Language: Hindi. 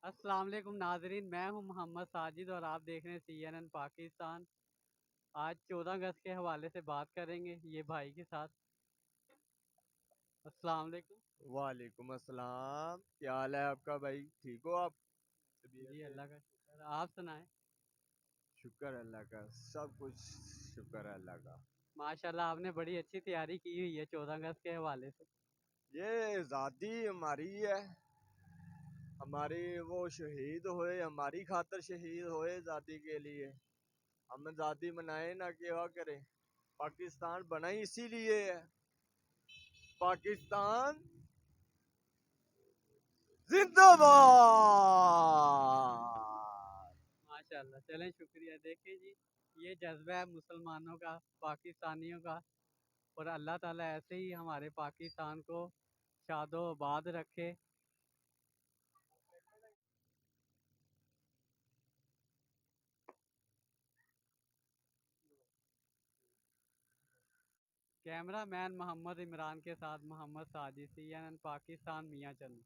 अस्सलाम वालेकुम नाजरीन, मैं हूं मोहम्मद साजिद और आप देख रहे हैं CNN पाकिस्तान। आज 14 अगस्त के हवाले से बात करेंगे ये भाई के साथ। अस्सलाम वालेकुम। वालेकुम अस्सलाम। क्या हाल है आपका भाई? ठीक हो आप? तबीयत जी से? अल्लाह का शुक्र, आप सुनाएं। शुक्र अल्लाह का, सब कुछ शुक्र है अल्लाह का। माशाल्लाह आपने बड़ी अच्छी तैयारी की हुई है 14 अगस्त के हवाले से। ये आज़ादी हमारी है, हमारी वो शहीद हुए, हमारी खातर शहीद हुए आज़ादी के लिए। हम आज़ादी मनाए ना क्या करें। पाकिस्तान बना ही इसीलिए है। पाकिस्तान जिंदाबाद। माशाल्लाह, चलें शुक्रिया। देखें जी, ये जज्बा है मुसलमानों का, पाकिस्तानियों का। और अल्लाह ताला ऐसे ही हमारे पाकिस्तान को शादो आबाद रखे। कैमरा मैन मोहम्मद इमरान के साथ मोहम्मद साजिद, CNN पाकिस्तान, मियाँ चंद।